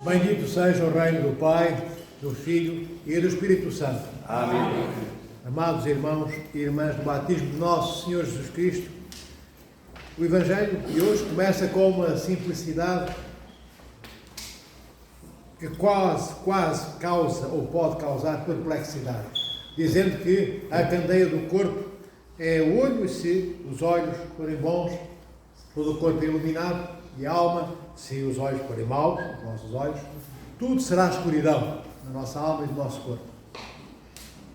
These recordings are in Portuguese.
Bendito seja o reino do Pai, do Filho e do Espírito Santo. Amém. Amados irmãos e irmãs do batismo de nosso Senhor Jesus Cristo, o Evangelho de hoje começa com uma simplicidade que quase causa ou pode causar perplexidade, dizendo que a candeia do corpo é o olho, e se os olhos forem bons, todo o corpo é iluminado, e a alma, se os olhos forem maus, os nossos olhos, tudo será escuridão na nossa alma e no nosso corpo.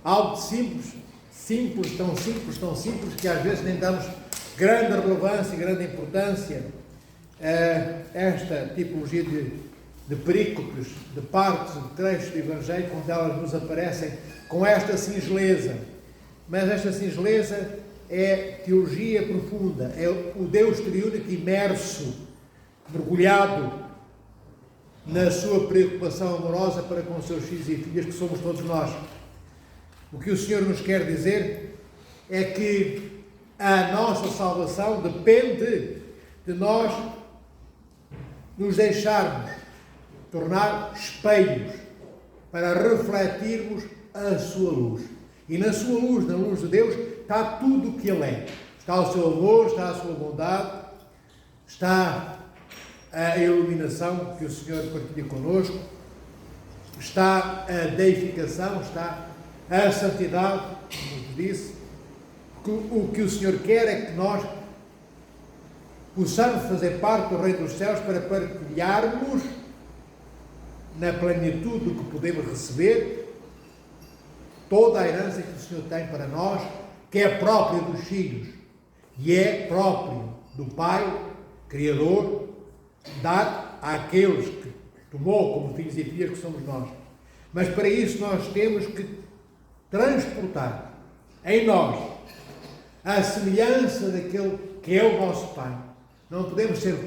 Algo simples, tão simples, que às vezes nem damos grande relevância e grande importância a esta tipologia de perícopes, de partes, de trechos do Evangelho, quando elas nos aparecem com esta singeleza. Mas esta singeleza é teologia profunda, é o Deus triúnico imerso, mergulhado na sua preocupação amorosa para com os seus filhos e filhas, que somos todos nós. O que o Senhor nos quer dizer é que a nossa salvação depende de nós nos deixarmos tornar espelhos para refletirmos a sua luz. E na sua luz, na luz de Deus, está tudo o que Ele é. Está o seu amor, está a sua bondade, está a iluminação que o Senhor partilha connosco, está a deificação, está a santidade, como vos disse. O que o Senhor quer é que nós possamos fazer parte do reino dos céus para partilharmos na plenitude do que podemos receber toda a herança que o Senhor tem para nós, que é própria dos filhos e é próprio do Pai, Criador, dar àqueles que tomou como filhos e filhas que somos nós. Mas para isso nós temos que transportar em nós a semelhança daquele que é o nosso Pai. Não podemos ser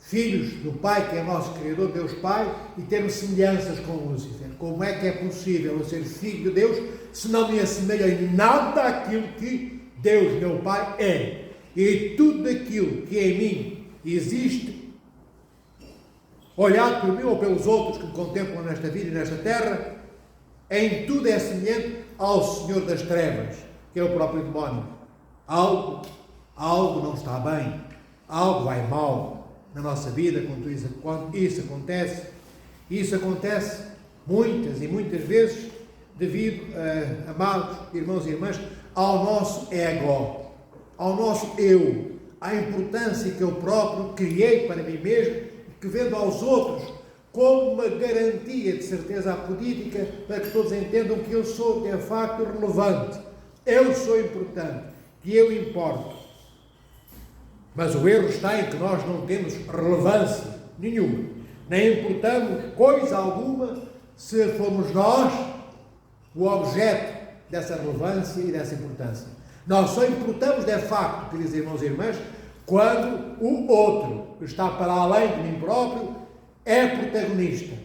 filhos do Pai, que é nosso Criador, Deus Pai, e termos semelhanças com Lúcifer. Como é que é possível eu ser filho de Deus se não me assemelho em nada àquilo que Deus, meu Pai, é? E tudo aquilo que em mim existe, olhado por mim ou pelos outros que me contemplam nesta vida e nesta terra, em tudo é semelhante ao Senhor das Trevas, que é o próprio demónio. Algo não está bem, algo vai mal na nossa vida quando isso acontece. Isso acontece muitas e muitas vezes devido, amados irmãos e irmãs, ao nosso ego, ao nosso eu, à importância que eu próprio criei para mim mesmo, que vendo aos outros como uma garantia de certeza apolítica para que todos entendam que eu sou de facto relevante, eu sou importante, que eu importo. Mas o erro está em que nós não temos relevância nenhuma, nem importamos coisa alguma se formos nós o objeto dessa relevância e dessa importância. Nós só importamos de facto, queridos irmãos e irmãs, quando o outro, que está para além de mim próprio, é protagonista.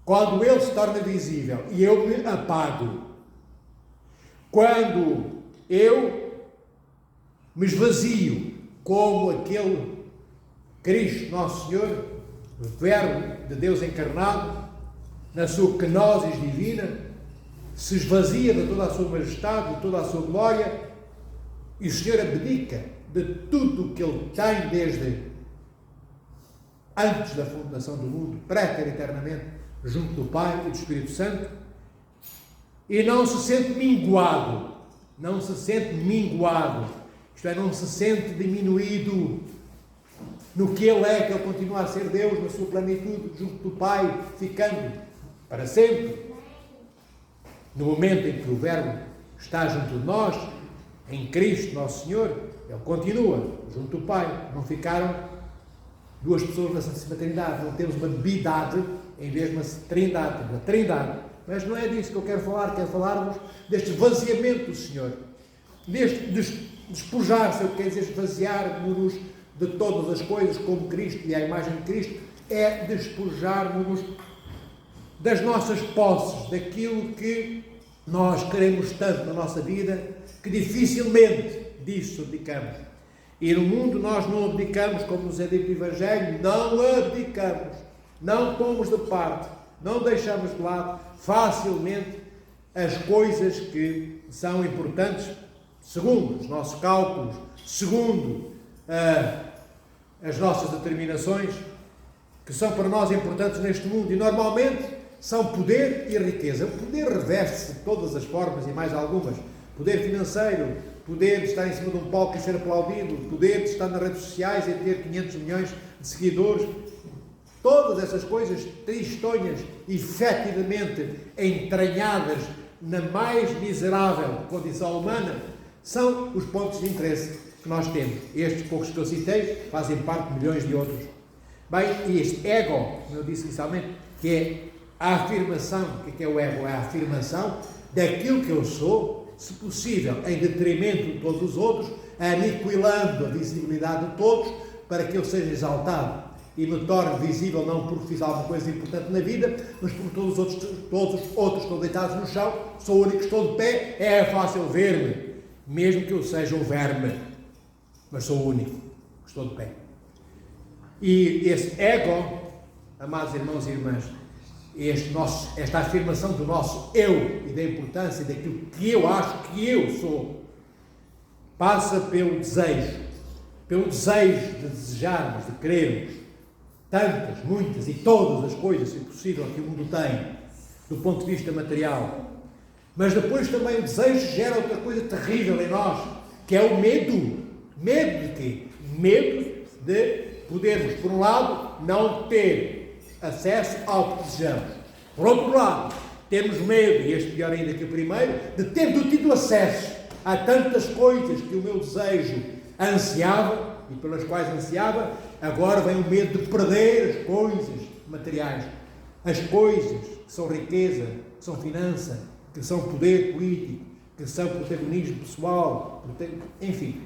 Quando ele se torna visível e eu me apago. Quando eu me esvazio como aquele Cristo, nosso Senhor, o Verbo de Deus encarnado, na sua kenosis divina, se esvazia de toda a sua majestade, de toda a sua glória, e o Senhor abdica de tudo o que Ele tem desde antes da fundação do mundo, eternamente, junto do Pai e do Espírito Santo, e não se sente minguado, isto é, não se sente diminuído no que Ele é, que Ele continua a ser Deus na sua plenitude, junto do Pai, ficando para sempre. No momento em que o Verbo está junto de nós, em Cristo, nosso Senhor, Ele continua junto do Pai. Não ficaram duas pessoas na Santíssima Trindade, não temos uma bidade em vez de uma trindade, temos a Trindade. Mas não é disso que eu quero falar-vos deste esvaziamento do Senhor, deste despojar-se, quer dizer, esvaziar-nos de todas as coisas como Cristo e a imagem de Cristo, é despojar-nos das nossas posses, daquilo que nós queremos tanto na nossa vida, que dificilmente disso abdicamos. E no mundo nós não abdicamos, como nos é dito no Evangelho, não abdicamos, não pomos de parte, não deixamos de lado facilmente as coisas que são importantes, segundo os nossos cálculos, segundo as nossas determinações, que são para nós importantes neste mundo, e normalmente são poder e riqueza. O poder reveste-se de todas as formas e mais algumas. Poder financeiro, poder de estar em cima de um palco e ser aplaudido, poder de estar nas redes sociais e ter 500 milhões de seguidores. Todas essas coisas tristonhas, efetivamente entranhadas na mais miserável condição humana, são os pontos de interesse que nós temos. Estes poucos que eu citei fazem parte de milhões de outros. Bem, e este ego, como eu disse inicialmente, que é a afirmação, o que é o ego? É a afirmação daquilo que eu sou, se possível, em detrimento de todos os outros, aniquilando a visibilidade de todos, para que eu seja exaltado e me torne visível, não porque fiz alguma coisa importante na vida, mas porque todos os outros estão deitados no chão, sou o único que estou de pé, é fácil ver-me, mesmo que eu seja um verme, mas sou o único que estou de pé. E esse ego, amados irmãos e irmãs, esta afirmação do nosso eu e da importância daquilo que eu acho que eu sou, passa pelo desejo de desejarmos, de querermos tantas, muitas e todas as coisas, se possível, que o mundo tem, do ponto de vista material. Mas depois também o desejo gera outra coisa terrível em nós, que é o medo. Medo de quê? Medo de podermos, por um lado, não ter acesso ao que desejamos. Por outro lado, temos medo, e este pior ainda que o primeiro, de ter tido acesso a tantas coisas que o meu desejo ansiava, e pelas quais ansiava, agora vem o medo de perder as coisas materiais. As coisas que são riqueza, que são finança, que são poder político, que são protagonismo pessoal, enfim,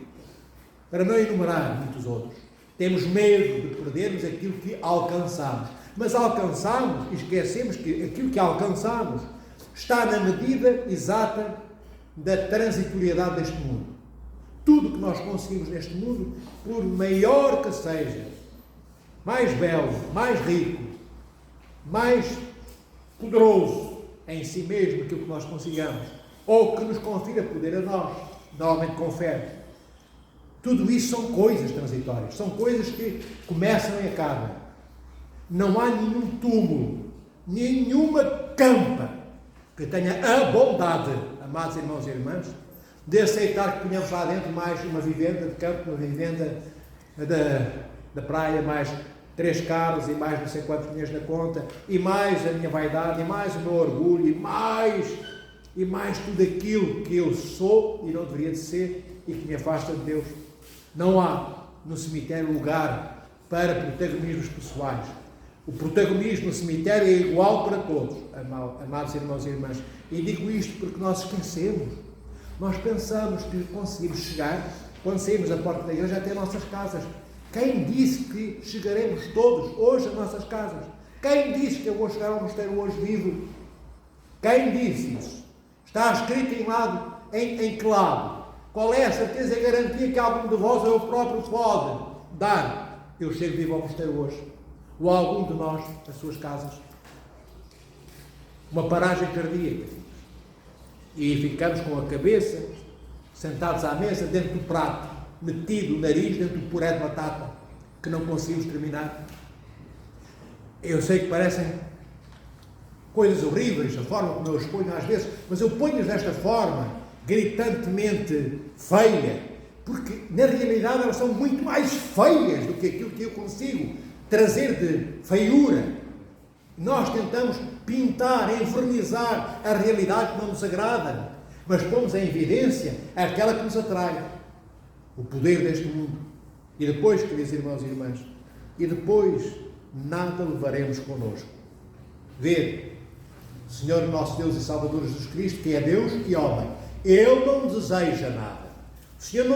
para não enumerar muitos outros. Temos medo de perdermos aquilo que alcançamos. Mas alcançamos e esquecemos que aquilo que alcançamos está na medida exata da transitoriedade deste mundo. Tudo que nós conseguimos neste mundo, por maior que seja, mais belo, mais rico, mais poderoso em si mesmo aquilo que nós consigamos, ou que nos confira poder a nós, normalmente confere. Tudo isso são coisas transitórias, são coisas que começam e acabam. Não há nenhum túmulo, nenhuma campa que tenha a bondade, amados irmãos e irmãs, de aceitar que ponhamos lá dentro mais uma vivenda de campo, uma vivenda da praia, mais 3 carros e mais não sei quantos dinheiros na conta, e mais a minha vaidade, e mais o meu orgulho, e mais tudo aquilo que eu sou e não deveria de ser e que me afasta de Deus. Não há no cemitério lugar para protagonismos pessoais. O protagonismo no cemitério é igual para todos, amados irmãos e irmãs. E digo isto porque nós esquecemos. Nós pensamos que conseguimos chegar, quando saímos da porta da igreja, até nossas casas. Quem disse que chegaremos todos hoje às nossas casas? Quem disse que eu vou chegar ao mosteiro hoje vivo? Quem disse isso? Está escrito em que lado? Qual é a certeza e a garantia que algum de vós ou eu próprio pode dar? Eu chego vivo ao mosteiro hoje. Ou algum de nós, às suas casas. Uma paragem cardíaca. E ficamos com a cabeça, sentados à mesa, dentro do prato, metido o nariz dentro do puré de batata, que não conseguimos terminar. Eu sei que parecem coisas horríveis, a forma como eu os ponho às vezes, mas eu ponho-os desta forma, gritantemente feia, porque na realidade elas são muito mais feias do que aquilo que eu consigo trazer de feiura. Nós tentamos pintar, envernizar a realidade que não nos agrada, mas pomos em evidência aquela que nos atrai, o poder deste mundo. E depois, queridos irmãos e irmãs, e depois nada levaremos connosco. Ver o Senhor nosso Deus e Salvador Jesus Cristo, que é Deus e homem, Ele não deseja nada. O Senhor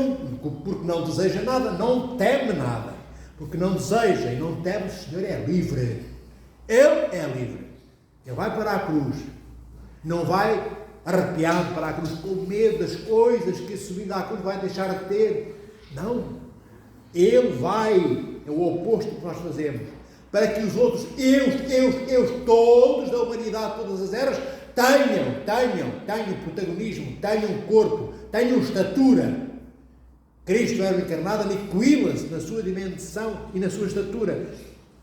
porque não deseja nada, não teme nada. Porque não deseja e não teme, o Senhor é livre. Ele é livre. Ele vai para a cruz. Não vai arrepiado para a cruz, com medo das coisas que subindo à cruz vai deixar de ter. Não. Ele vai, é o oposto do que nós fazemos, para que os outros eus, todos da humanidade, todas as eras, tenham protagonismo, tenham corpo, tenham estatura. Cristo, Verbo encarnado, aniquila-se na sua dimensão e na sua estatura,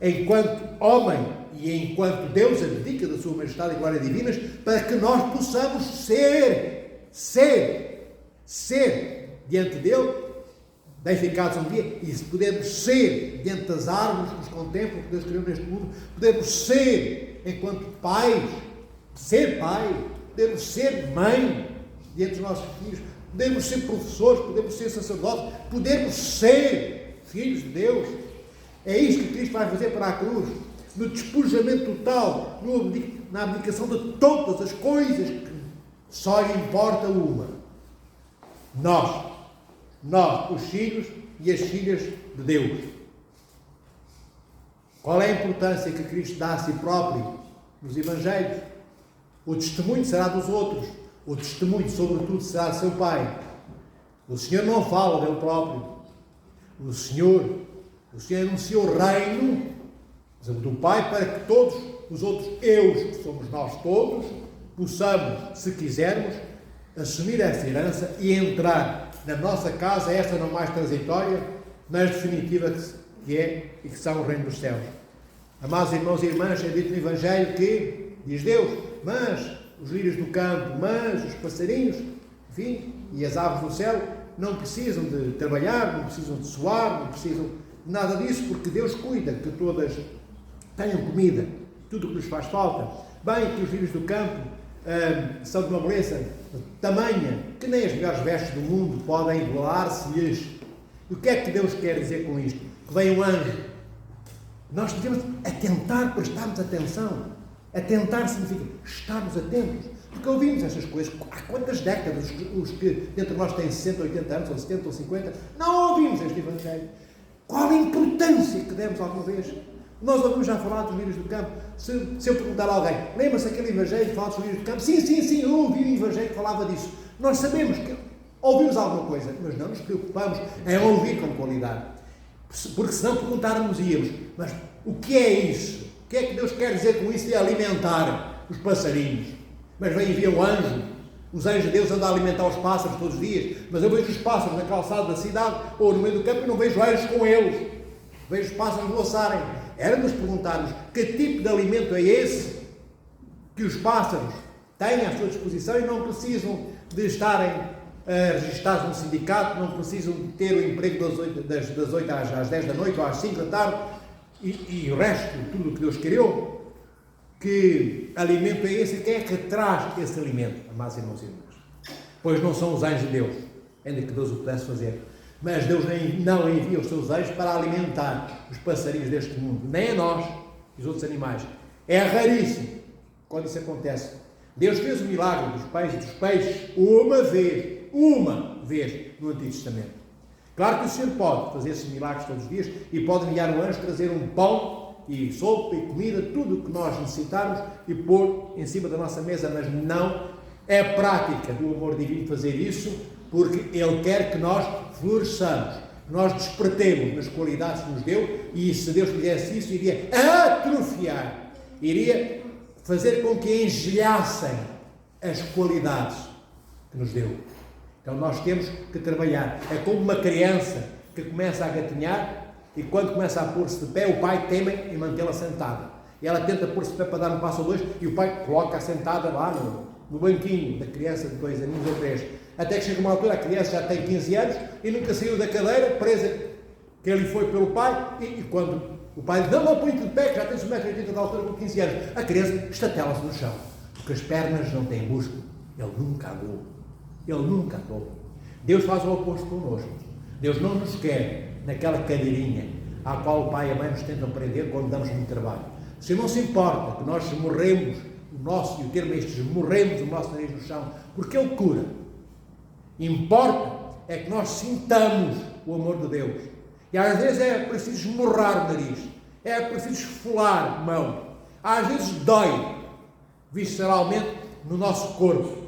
enquanto homem e enquanto Deus abdica da sua majestade e glória divinas, para que nós possamos ser diante dele, deificados um dia, e se pudermos ser diante das árvores que nos contemplam, que Deus criou neste mundo, podemos ser enquanto pais, podemos ser mãe diante dos nossos filhos, podemos ser professores, podemos ser sacerdotes, podemos ser filhos de Deus. É isso que Cristo vai fazer para a cruz, no despojamento total, na abdicação de todas as coisas, que só lhe importa uma: nós, os filhos e as filhas de Deus. Qual é a importância que Cristo dá a si próprio nos Evangelhos? O testemunho será dos outros. O testemunho, sobretudo, será de seu Pai. O Senhor não fala dele próprio. O Senhor anuncia o reino do Pai, para que todos os outros eus, que somos nós todos, possamos, se quisermos, assumir essa herança e entrar na nossa casa, esta não mais transitória, mas definitiva, que é e que são o reino dos céus. Amados irmãos e irmãs, é dito no Evangelho que, diz Deus, mas os lírios do campo, mas os passarinhos, enfim, e as aves do céu, não precisam de trabalhar, não precisam de suar, não precisam de nada disso, porque Deus cuida que todas tenham comida, tudo o que lhes faz falta. Bem que os lírios do campo são de uma beleza tamanha que nem as melhores vestes do mundo podem igualar-se-lhes. E o que é que Deus quer dizer com isto? Que vem um anjo. Nós devemos atentar, prestarmos atenção. Atentar significa estarmos atentos. Porque ouvimos estas coisas há quantas décadas, os que entre nós têm 60, 80 anos, ou 70 ou 50, não ouvimos este Evangelho. Qual a importância que demos alguma vez? Nós ouvimos já falar dos lírios do campo. Se eu perguntar a alguém, lembra-se aquele Evangelho que fala dos lírios do campo? Sim, eu ouvi o Evangelho que falava disso. Nós sabemos que ouvimos alguma coisa, mas não nos preocupamos em ouvir com qualidade. Porque se não perguntarmos íamos, mas o que é isso? O que é que Deus quer dizer com isso de alimentar os passarinhos? Mas vem envia um anjo. Os anjos de Deus andam a alimentar os pássaros todos os dias, mas eu vejo os pássaros na calçada da cidade ou no meio do campo e não vejo anjos com eles. Vejo os pássaros voaçarem. Era nos perguntarmos que tipo de alimento é esse que os pássaros têm à sua disposição e não precisam de estarem registados no sindicato, não precisam de ter o emprego das 8 às 10 da noite ou às 5 da tarde e o resto, tudo o que Deus criou. Que alimento é esse e quem é que traz esse alimento, amados irmãos e irmãs? Pois não são os anjos de Deus, ainda que Deus o pudesse fazer. Mas Deus não envia os seus anjos para alimentar os passarinhos deste mundo, nem a nós e os outros animais. É raríssimo quando isso acontece. Deus fez o milagre dos pães e dos peixes uma vez no Antigo Testamento. Claro que o Senhor pode fazer esses milagres todos os dias e pode enviar um anjo trazer um pão e sopa e comida, tudo o que nós necessitarmos e pôr em cima da nossa mesa, mas não é prática do amor divino fazer isso, porque Ele quer que nós floresçamos, que nós despertemos nas qualidades que nos deu, e se Deus fizesse isso, iria atrofiar, iria fazer com que engelhassem as qualidades que nos deu. Então nós temos que trabalhar. É como uma criança que começa a gatinhar e quando começa a pôr-se de pé, o pai teme em mantê-la sentada. E ela tenta pôr-se de pé para dar um passo ou dois e o pai coloca-a sentada lá no banquinho da criança de 2 aninhos ou 3. Até que chega uma altura, a criança já tem 15 anos e nunca saiu da cadeira, presa que ele foi pelo pai, e quando o pai diz, não, põe-te de pé, que já tens 1,80 m de altura com 15 anos, a criança estatela-se no chão, porque as pernas não têm músculo. Ele nunca andou. Deus faz o oposto connosco. Deus não nos quer naquela cadeirinha à qual o pai e a mãe nos tentam prender quando damos muito trabalho. Se não se importa que nós morremos, e o termo estes, morremos o nosso nariz no chão, porque Ele cura. Importa é que nós sintamos o amor de Deus. E às vezes é preciso esmurrar o nariz, é preciso esfolar a mão, às vezes dói visceralmente no nosso corpo,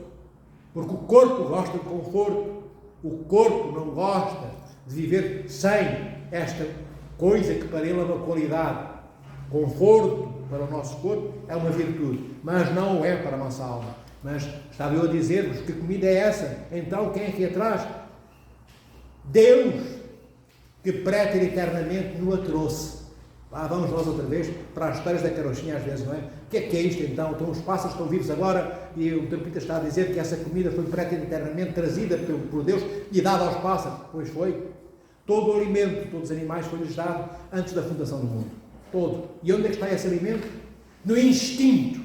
porque o corpo gosta de conforto, o corpo não gosta de viver sem esta coisa que para ele é uma qualidade, conforto para o nosso corpo, é uma virtude, mas não o é para a nossa alma. Mas estava eu a dizer-vos que comida é essa? Então quem é que atrás? Deus, que preteriternamente nos a trouxe. Lá vamos nós outra vez para as histórias da carochinha às vezes, não é? O que é isto então? Então os pássaros estão vivos agora e o Terpita está a dizer que essa comida foi preteriternamente trazida por Deus e dada aos pássaros. Pois foi. Todo o alimento, todos os animais foi-lhes dado antes da fundação do mundo. Todo. E onde é que está esse alimento? No instinto.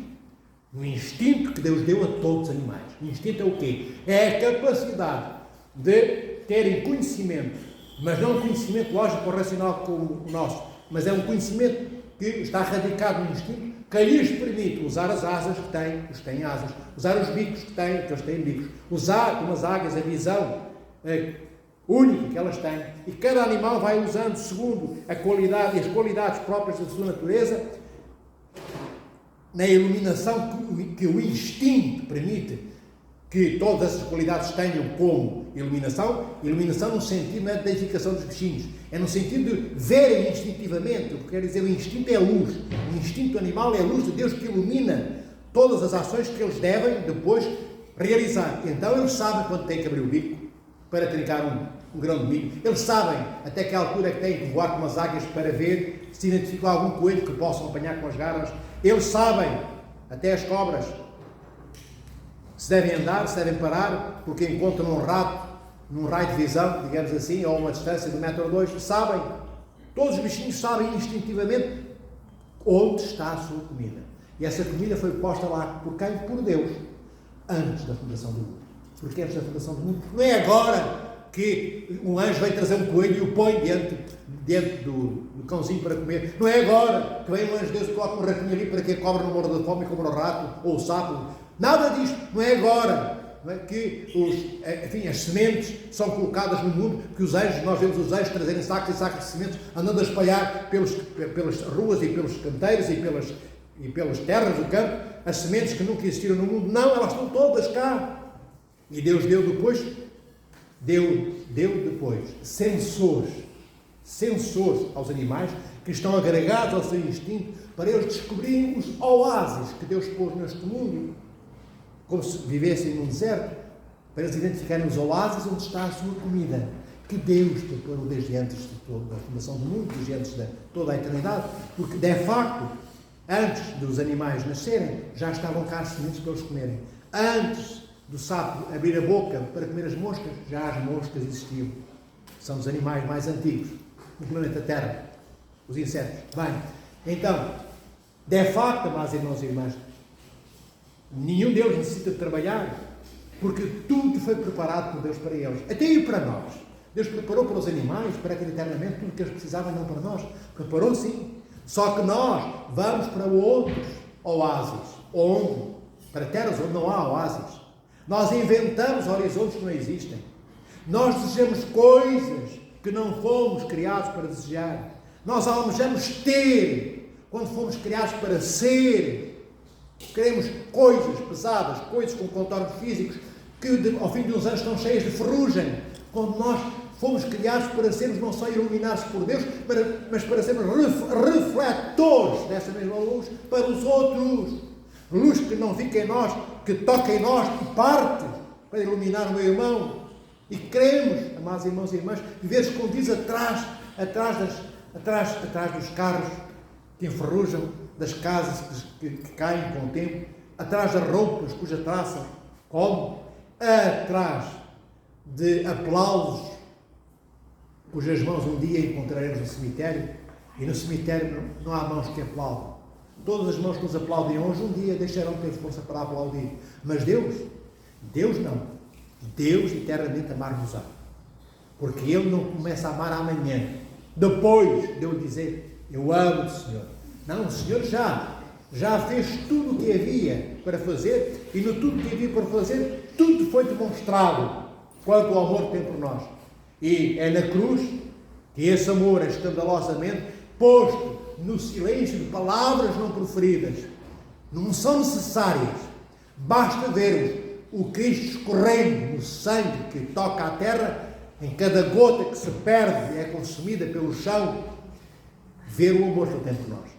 No instinto que Deus deu a todos os animais. O instinto é o quê? É a capacidade de terem conhecimento, mas não um conhecimento lógico ou racional como o nosso, mas é um conhecimento que está radicado no instinto, que lhes permite usar as asas que têm, os que têm asas, usar os bicos que têm, que eles têm bicos, usar, como as águias, a visão única que elas têm, e cada animal vai usando segundo a qualidade e as qualidades próprias da sua natureza, na iluminação que o instinto permite que todas essas qualidades tenham como iluminação no sentido da identificação dos bichinhos, é no sentido de verem instintivamente. O que quer dizer, o instinto é a luz, o instinto animal é a luz de Deus que ilumina todas as ações que eles devem depois realizar. Então eles sabem quando têm que abrir o bico para trincar um grão de milho, eles sabem até que altura é que têm que voar com as águias para ver se identificam algum coelho que possam apanhar com as garras, eles sabem, até as cobras, se devem andar, se devem parar, porque encontram um rato num raio de visão, digamos assim, ou uma distância de 1 metro ou 2, sabem, todos os bichinhos sabem instintivamente onde está a sua comida. E essa comida foi posta lá por quem? Por Deus, antes da fundação do mundo. Porque antes da fundação do mundo, não é agora que um anjo vem trazer um coelho e o põe diante do cãozinho para comer. Não é agora que vem um anjo de Deus e coloca um ratinho ali para que a cobra não morda de fome como o rato ou o sapo. Nada disto. Não é agora, não é, que as sementes são colocadas no mundo, que os anjos, nós vemos os anjos trazerem sacos e sacos de sementes, andando a espalhar pelas ruas e pelos canteiros e pelas terras do campo, as sementes que nunca existiram no mundo. Não, elas estão todas cá. E Deus deu depois sensores aos animais que estão agregados ao seu instinto para eles descobrirem os oásis que Deus pôs neste mundo, como se vivessem num deserto, para eles identificarem os oásis onde está a sua comida, que Deus preparou desde antes da fundação do mundo, desde antes de toda a eternidade, porque de facto, antes dos animais nascerem, já estavam cá as sementes para eles comerem. Antes do sapo abrir a boca para comer as moscas, já as moscas existiam. São os animais mais antigos do planeta Terra, os insetos. Bem, então, de facto, amados irmãos e irmãs, nenhum deles necessita de trabalhar, porque tudo foi preparado por Deus para eles, até e para nós. Deus preparou para os animais, para que eternamente tudo o que eles precisavam, não para nós. Preparou sim, só que nós vamos para outros oásis. Onde? Para terras onde não há oásis. Nós inventamos horizontes que não existem. Nós desejamos coisas que não fomos criados para desejar. Nós almejamos ter quando fomos criados para ser. Queremos coisas pesadas, coisas com contornos físicos que ao fim de uns anos estão cheias de ferrugem. Quando nós fomos criados para sermos não só iluminados por Deus, mas para sermos refletores dessa mesma luz para os outros. Luz que não fica em nós, que toca em nós e parte para iluminar o meu irmão. E queremos, amados irmãos e irmãs, viver escondidos atrás dos carros que enferrujam, das casas que caem com o tempo, atrás das roupas cuja traça come, atrás de aplausos cujas mãos um dia encontraremos no cemitério, e no cemitério não há mãos que aplaudam. Todas as mãos que nos aplaudem hoje um dia deixarão de ter força para aplaudir. Mas Deus não. Deus eternamente amar-nos-á. Porque Ele não começa a amar amanhã, depois de eu dizer, eu amo-te, Senhor. Não, o Senhor já fez tudo o que havia para fazer, e no tudo que havia para fazer, tudo foi demonstrado quanto o amor que tem por nós. E é na cruz que esse amor é escandalosamente posto no silêncio de palavras não proferidas. Não são necessárias. Basta vermos o Cristo escorrendo no sangue que toca a terra em cada gota que se perde e é consumida pelo chão, ver o amor que Ele tem por nós.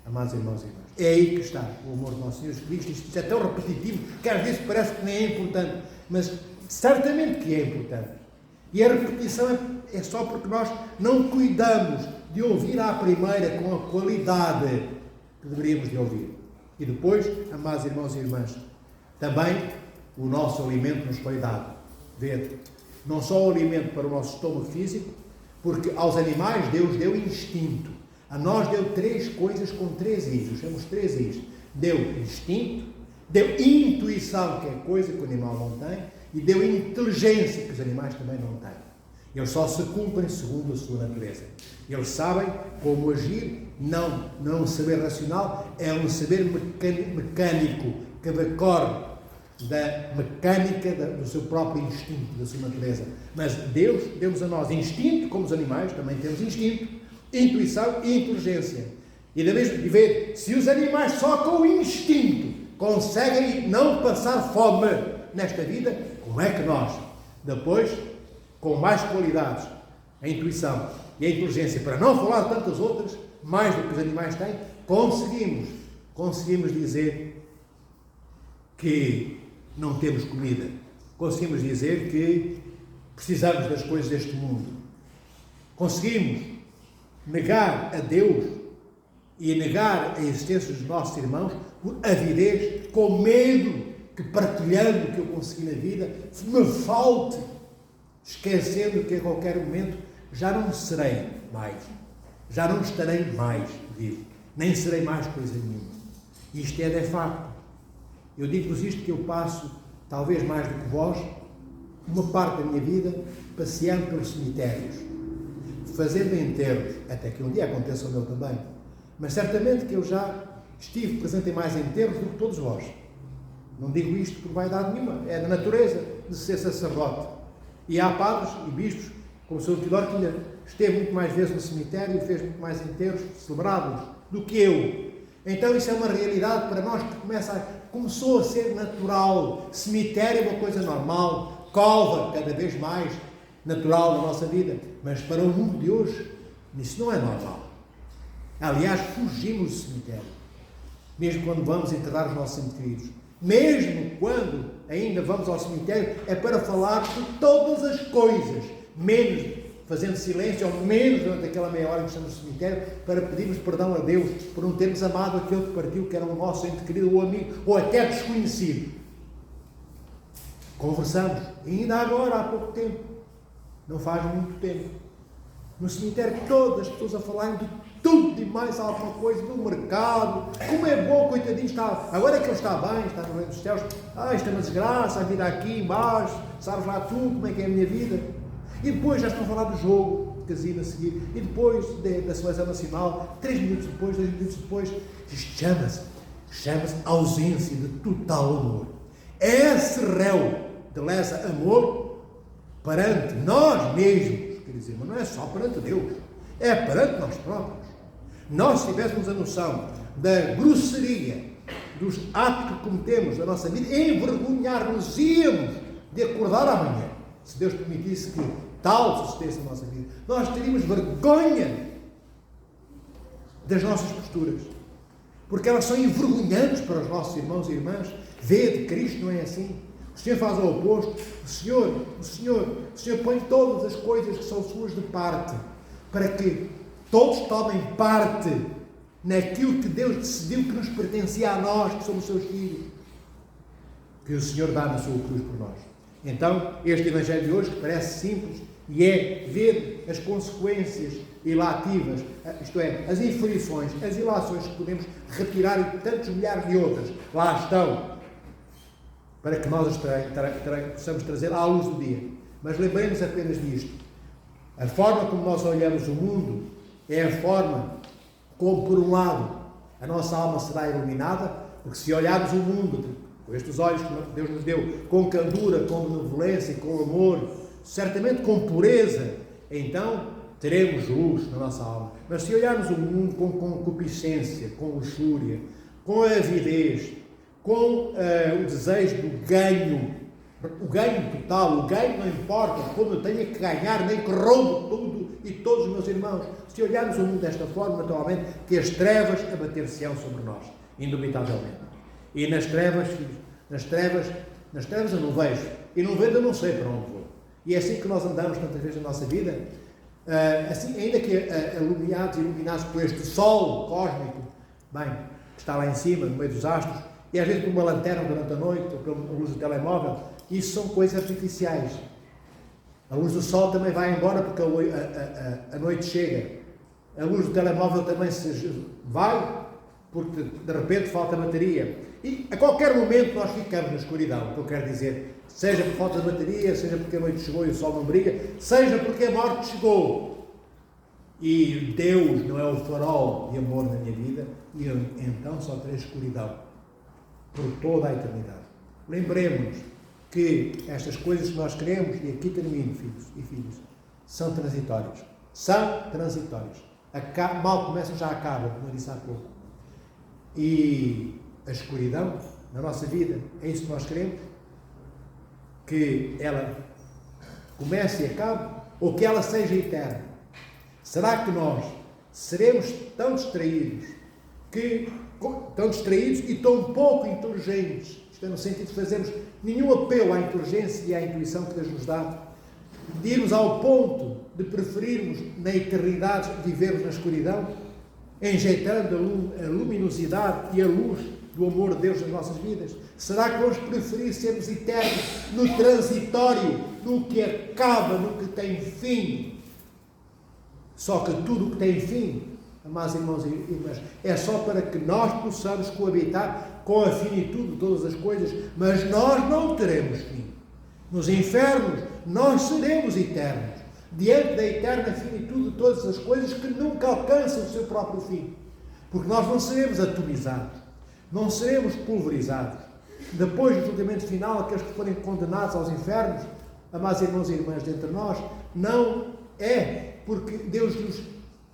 Amados irmãos e irmãs, é aí que está o amor do nosso Senhor Jesus Cristo. Isto é tão repetitivo que às vezes parece que nem é importante, mas certamente que é importante. E a repetição é só porque nós não cuidamos de ouvir à primeira com a qualidade que deveríamos de ouvir. E depois, amados irmãos e irmãs, também o nosso alimento nos foi dado. Vede, não só o alimento para o nosso estômago físico, porque aos animais Deus deu instinto. A nós deu 3 coisas com 3 Is, os chamamos 3 Is. Deu instinto, deu intuição, que é coisa que o animal não tem, e deu inteligência, que os animais também não têm. Eles só se cumprem segundo a sua natureza. Eles sabem como agir, não um saber racional, é um saber mecânico, que decorre da mecânica do seu próprio instinto, da sua natureza. Mas Deus deu-nos a nós instinto, como os animais também temos instinto, intuição e inteligência. E da mesma vez, se os animais só com o instinto conseguem não passar fome nesta vida, como é que nós, depois, com mais qualidades, a intuição e a inteligência, para não falar de tantas outras, mais do que os animais têm, conseguimos dizer que não temos comida. Conseguimos dizer que precisamos das coisas deste mundo. Conseguimos negar a Deus e negar a existência dos nossos irmãos por avidez, com medo que, partilhando o que eu consegui na vida, me falte, esquecendo que a qualquer momento já não serei mais, já não estarei mais vivo, nem serei mais coisa nenhuma. Isto é de facto. Eu digo-vos isto que eu passo, talvez mais do que vós, uma parte da minha vida passeando pelos cemitérios, fazendo enterros, até que um dia aconteça o meu também, mas certamente que eu já estive presente em mais enterros do que todos vós. Não digo isto por vaidade nenhuma, é da natureza de ser sacerdote. E há padres e bispos, como o Sr. Teodoro, que ainda esteve muito mais vezes no cemitério e fez muito mais enterros celebrados do que eu. Então isso é uma realidade para nós que começou a ser natural. Cemitério é uma coisa normal, cova cada vez mais natural na nossa vida, mas para o mundo de hoje isso não é normal. Aliás, fugimos do cemitério, mesmo quando vamos enterrar os nossos entes queridos. Mesmo quando ainda vamos ao cemitério, é para falar de todas as coisas, menos fazendo silêncio, ou menos durante aquela meia hora que estamos no cemitério, para pedirmos perdão a Deus por não termos amado aquele que partiu, que era o nosso ente querido, ou amigo, ou até desconhecido. Conversamos, ainda agora, há pouco tempo, não faz muito tempo, no cemitério, todas as pessoas a falarem de tudo e mais alguma coisa, do mercado, como é bom, coitadinho, está, agora é que ele está bem, está no reino dos céus, isto é uma desgraça, a vida aqui embaixo, sabes lá tu, como é que é a minha vida. E depois já estão a falar do jogo, de casino a seguir, e depois da seleção nacional, 3 minutos depois, 2 minutos depois, isto chama-se ausência de total amor. Esse réu de lesa amor perante nós mesmos, quer dizer, mas não é só perante Deus, é perante nós próprios. Nós, se tivéssemos a noção da grosseria dos atos que cometemos na nossa vida, envergonhar-nos-íamos de acordar amanhã, se Deus permitisse que tal sucedesse na nossa vida. Nós teríamos vergonha das nossas posturas, porque elas são envergonhantes para os nossos irmãos e irmãs. Vede, Cristo não é assim. O Senhor faz o oposto. O Senhor põe todas as coisas que são suas de parte, para que todos tomem parte naquilo que Deus decidiu que nos pertencia a nós, que somos seus filhos, que o Senhor dá na sua cruz por nós. Então, este Evangelho de hoje, que parece simples, e é ver as consequências ilativas, isto é, as inferições, as ilações que podemos retirar e tantos milhares de outras, lá estão, para que nós as possamos trazer à luz do dia. Mas lembremos apenas disto. A forma como nós olhamos o mundo é a forma como, por um lado, a nossa alma será iluminada, porque se olharmos o mundo com estes olhos que Deus nos deu, com candura, com benevolência, com amor, certamente com pureza, então teremos luz na nossa alma. Mas se olharmos o mundo com concupiscência, com luxúria, com avidez, com o desejo do ganho o ganho total, o ganho não importa como eu tenha que ganhar, nem que roubo tudo e todos os meus irmãos. Se olharmos o mundo desta forma, naturalmente, que as trevas abater-se-ão sobre nós, indubitavelmente. E nas trevas eu não vejo. E não vendo eu não sei para onde vou. E é assim que nós andamos tantas vezes na nossa vida, assim, ainda que iluminados por este sol cósmico, bem, que está lá em cima, no meio dos astros, e às vezes por uma lanterna durante a noite, ou pela luz do telemóvel, isso são coisas artificiais. A luz do sol também vai embora porque a noite chega. A luz do telemóvel também vai porque de repente falta bateria. E a qualquer momento nós ficamos na escuridão, o que eu quero dizer, seja por falta de bateria, seja porque a noite chegou e o sol não brilha, seja porque a morte chegou. E Deus não é o farol de amor na minha vida, e eu então só terei escuridão por toda a eternidade. Lembremos que estas coisas que nós queremos, e aqui termino, filhos e filhas, são transitórias. São transitórias. Mal começa, já acaba, como eu disse há pouco. E a escuridão na nossa vida, é isso que nós queremos? Que ela comece e acabe, ou que ela seja eterna? Será que nós seremos tão distraídos e tão pouco inteligentes, isto é no sentido de fazermos nenhum apelo à inteligência e à intuição que Deus nos dá, de irmos ao ponto de preferirmos na eternidade vivermos na escuridão, enjeitando a luminosidade e a luz do amor de Deus nas nossas vidas? Será que vamos preferir sermos eternos no transitório, no que acaba, no que tem fim? Só que tudo o que tem fim, amados irmãos e irmãs, é só para que nós possamos coabitar com a finitude de todas as coisas, mas nós não teremos fim. Nos infernos, nós seremos eternos, diante da eterna finitude de todas as coisas que nunca alcançam o seu próprio fim. Porque nós não seremos atomizados, não seremos pulverizados. Depois do julgamento final, aqueles que forem condenados aos infernos, amados irmãos e irmãs dentre nós, não é porque Deus nos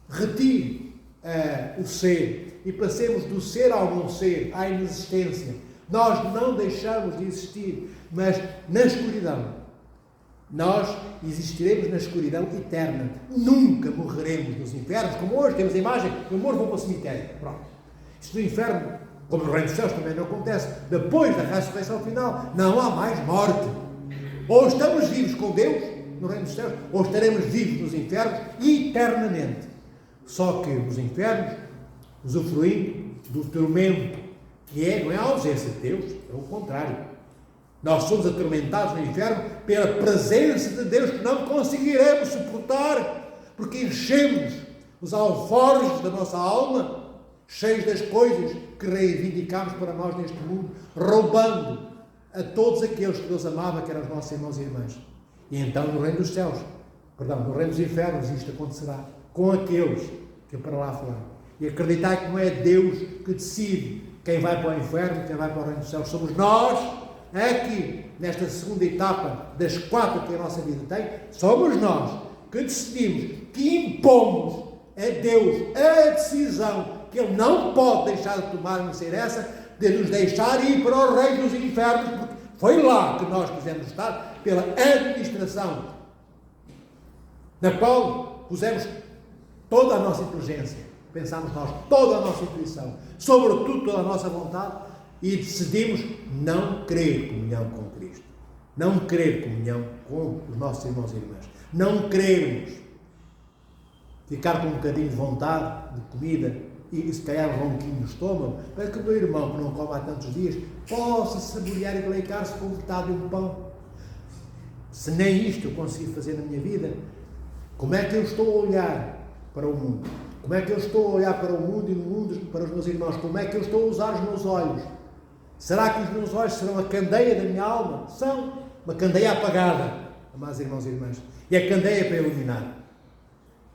retire o ser e passemos do ser ao não ser, à inexistência. Nós não deixamos de existir, mas na escuridão. Nós existiremos na escuridão eterna. Nunca morreremos nos infernos, como hoje temos a imagem, eu morro, vou para o cemitério. Pronto. Isto do inferno, como no reino dos céus também não acontece, depois da ressurreição final, não há mais morte. Ou estamos vivos com Deus, no reino dos céus, ou estaremos vivos nos infernos eternamente. Só que nos infernos, usufruindo do tormento, que não é a ausência de Deus, é o contrário. Nós somos atormentados no inferno pela presença de Deus que não conseguiremos suportar, porque enchemos os alforjes da nossa alma, cheios das coisas que reivindicamos para nós neste mundo, roubando a todos aqueles que Deus amava, que eram os nossos irmãos e irmãs. E então no reino dos céus, no reino dos infernos, isto acontecerá com aqueles que para lá foram. E acreditar que não é Deus que decide quem vai para o inferno, quem vai para o reino dos céus. Somos nós, aqui, nesta segunda etapa das 4 que a nossa vida tem, somos nós que decidimos, que impomos a Deus a decisão que Ele não pode deixar de tomar, a não ser essa, de nos deixar ir para o reino dos infernos, porque foi lá que nós quisemos estar, pela administração, na qual pusemos toda a nossa inteligência, pensámos nós, toda a nossa intuição, sobretudo toda a nossa vontade, e decidimos não querer comunhão com Cristo, não querer comunhão com os nossos irmãos e irmãs, não queremos ficar com um bocadinho de vontade de comida e se calhar um ronquinho no estômago, para que o meu irmão, que não come há tantos dias, possa saborear e deleitar-se com metade de um pão. Se nem isto eu consigo fazer na minha vida, como é que eu estou a olhar para o mundo? Como é que eu estou a olhar para o mundo e no mundo para os meus irmãos? Como é que eu estou a usar os meus olhos? Será que os meus olhos serão a candeia da minha alma? São uma candeia apagada, amados irmãos e irmãs. E a candeia é para iluminar.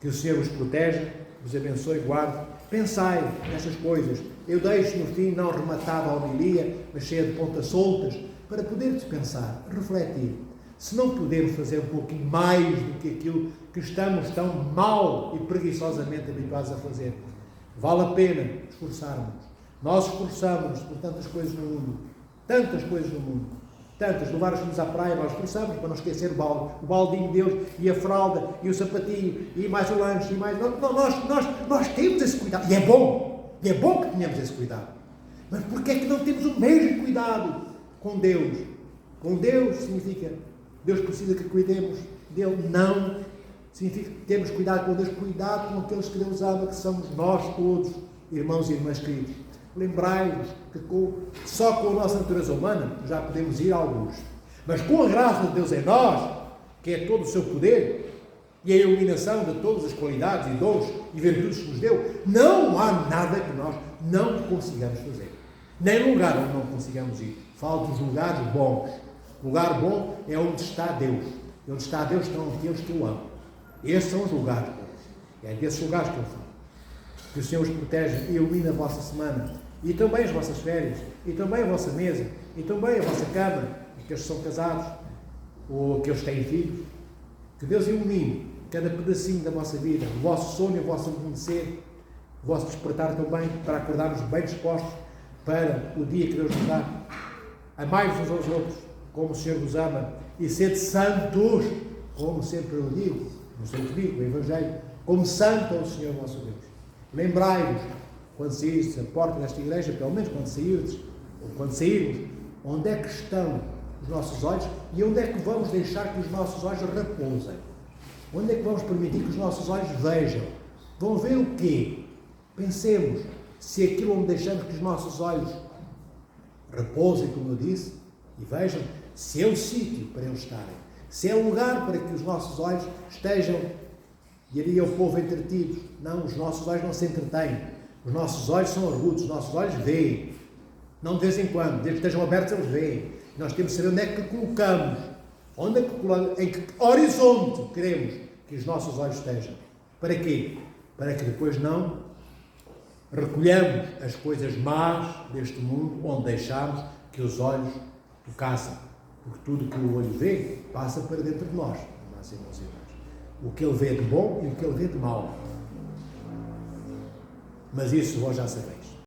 Que o Senhor vos proteja, vos abençoe e guarde. Pensai nestas coisas. Eu deixo no fim, não rematada a homilia, mas cheia de pontas soltas, para poder pensar, refletir. Se não pudermos fazer um pouquinho mais do que aquilo que estamos tão mal e preguiçosamente habituados a fazer, vale a pena esforçarmos. Nós esforçamos por tantas coisas no mundo, tantas, levar os filhos à praia, nós esforçamos para não esquecer o baldinho de Deus, e a fralda, e o sapatinho, e mais o lanche, e mais... Nós temos esse cuidado, e é bom que tenhamos esse cuidado. Mas porquê é que não temos o mesmo cuidado com Deus? Com Deus significa, Deus precisa que cuidemos dele, não. Significa que temos cuidado com Deus, cuidado com aqueles que Deus ama, que somos nós todos, irmãos e irmãs queridos. Lembrai-vos que só com a nossa natureza humana já podemos ir a alguns. Mas com a graça de Deus em nós, que é todo o seu poder, e a iluminação de todas as qualidades e dons e virtudes que nos deu, não há nada que nós não consigamos fazer. Nem lugar onde não consigamos ir. Falo dos lugares bons. O lugar bom é onde está Deus. E onde está Deus estão aqueles que o amam. Esses são os lugares bons. É desses lugares que eu falo. Que o Senhor os proteja e ilumine a vossa semana. E também as vossas férias. E também a vossa mesa. E também a vossa cama. Aqueles que são casados. Ou aqueles que têm filhos. Que Deus ilumine cada pedacinho da vossa vida. O vosso sono e o vosso adormecer. O vosso despertar também. Para acordarmos bem dispostos para o dia que Deus nos dá. Amai-vos uns aos outros, como o Senhor vos ama, e sede santos, como sempre eu digo, no seu digo, o Evangelho, como santo é o Senhor nosso Deus. Lembrai-vos, quando saíres da porta desta igreja, pelo menos quando sairdes, ou quando sairmos, onde é que estão os nossos olhos e onde é que vamos deixar que os nossos olhos repousem? Onde é que vamos permitir que os nossos olhos vejam? Vão ver o quê? Pensemos. Se aquilo onde deixamos que os nossos olhos repousem, como eu disse, e vejam, se é o sítio para eles estarem, se é o lugar para que os nossos olhos estejam, diria o povo, entretidos. Não, os nossos olhos não se entretêm. Os nossos olhos são agudos, os nossos olhos veem. Não de vez em quando, desde que estejam abertos, eles veem. Nós temos que saber onde é que colocamos, em que horizonte queremos que os nossos olhos estejam. Para quê? Para que depois não recolhemos as coisas más deste mundo, onde deixamos que os olhos tocassem. Porque tudo que o olho vê, passa para dentro de nós. O que ele vê de bom e o que ele vê de mau. Mas isso vós já sabeis.